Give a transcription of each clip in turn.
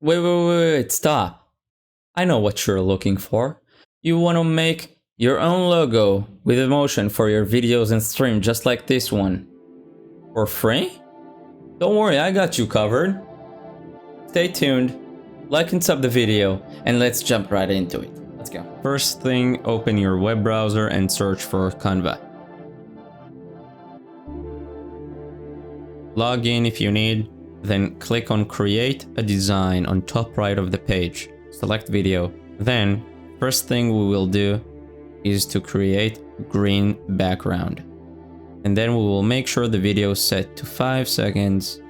Wait, stop. I know what you're looking for. You want to make your own logo with emotion for your videos and stream just like this one. For free? Don't worry, I got you covered. Stay tuned, like and sub the video, and let's jump right into it. Let's go. First thing, open your web browser and search for Canva. Log in if you need, then click on Create a Design on top right of the page. Select Video. Then, first thing we will do is to create green background. And then we will make sure the video is set to 5 seconds.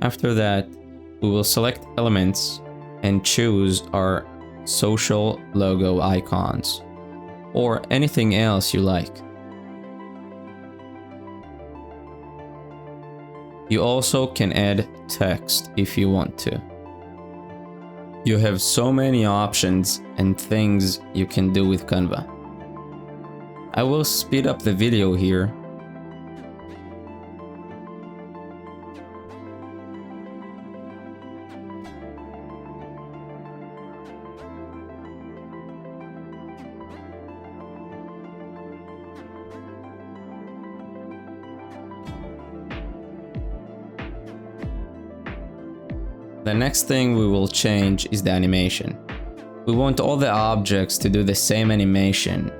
After that, we will select elements and choose our social logo icons or anything else you like. You also can add text if you want to. You have so many options and things you can do with Canva. I will speed up the video here. The next thing we will change is the animation. We want all the objects to do the same animation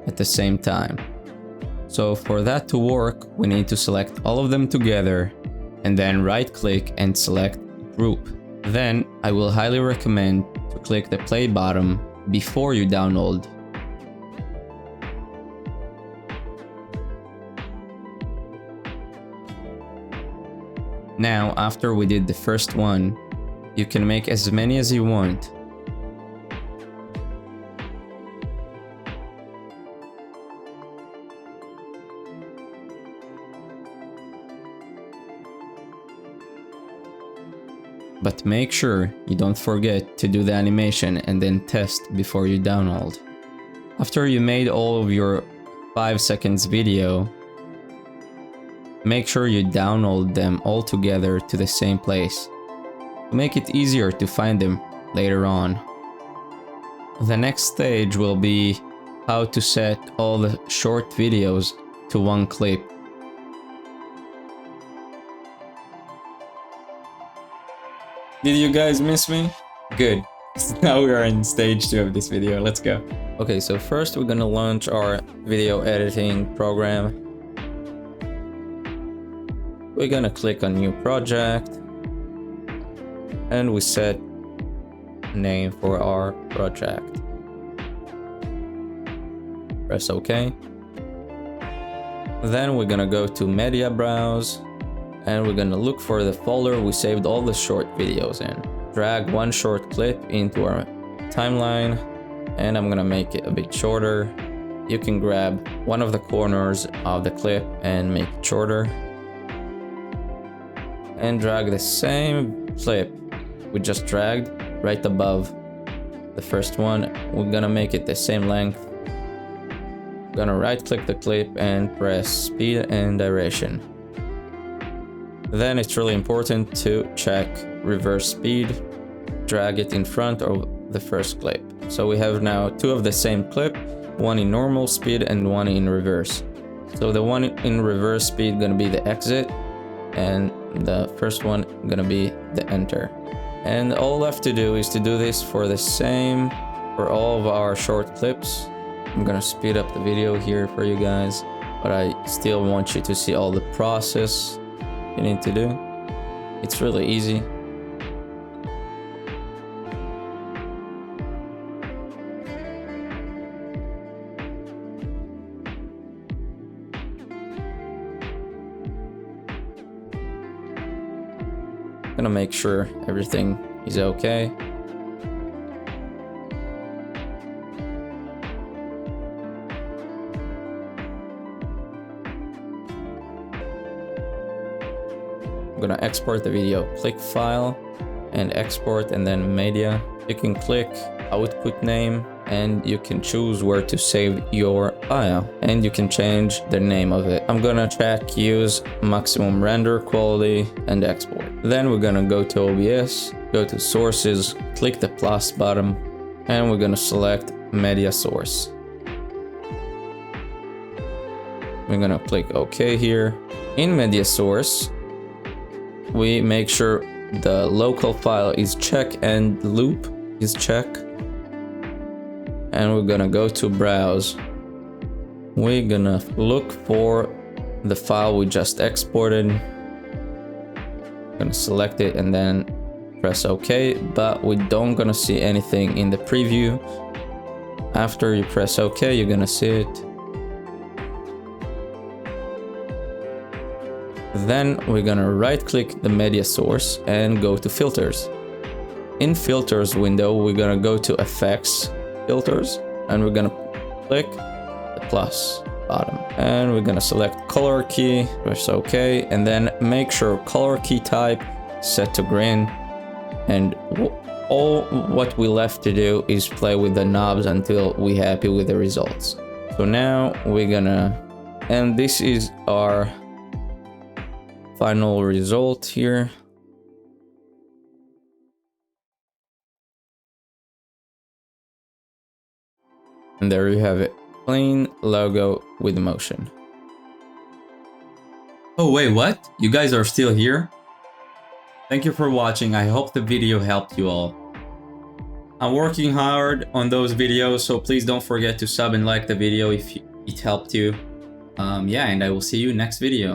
at the same time. So for that to work, we need to select all of them together and then right click and select group. Then I will highly recommend to click the play button before you download. Now, after we did the first one, you can make as many as you want. But make sure you don't forget to do the animation and then test before you download. After you made all of your 5 seconds video, make sure you download them all together to the same place to make it easier to find them later on. The next stage will be how to set all the short videos to one clip. Did you guys miss me? Good. Now we are in stage 2 of this video. Let's go. Okay, so first we're gonna launch our video editing program. We're gonna click on New Project and we set name for our project. Press OK. Then we're gonna go to Media Browse and we're gonna look for the folder we saved all the short videos in. Drag one short clip into our timeline and I'm gonna make it a bit shorter. You can grab one of the corners of the clip and make it shorter. And drag the same clip we just dragged right above the first one. We're gonna make it the same length. Gonna right click the clip and press speed and duration. Then it's really important to check reverse speed. Drag it in front of the first clip. So we have now 2 of the same clip, one in normal speed and one in reverse. So the one in reverse speed gonna be the exit and the first one gonna be the enter. And all left to do is to do this for the same for all of our short clips. I'm gonna speed up the video here for you guys, but I still want you to see all the process you need to do. It's really easy. Gonna make sure everything is okay. I'm gonna export the video. Click File and Export and then Media. You can click Output Name and you can choose where to save your file, and you can change the name of it. I'm gonna check use maximum render quality and export. Then we're gonna go to OBS, go to sources, click the plus button, and we're gonna select media source. We're gonna click OK here. In media source, we make sure the local file is check and loop is check. And we're gonna go to browse. We're gonna look for the file we just exported. Gonna select it and then press OK, but we don't gonna see anything in the preview. After you press OK, you're gonna see it. Then we're gonna right click the media source and go to filters. In filters window, we're gonna go to effects, filters, and we're gonna click the plus button, and we're gonna select color key, press OK, and then make sure color key type set to green, and all what we left to do is play with the knobs until we're happy with the results. So now we're gonna, and this is our final result here. And there you have it, plain logo with motion. Oh wait, what? You guys are still here? Thank you for watching. I hope the video helped you all. I'm working hard on those videos, so please don't forget to sub and like the video if it helped you. Yeah, and I will see you next video.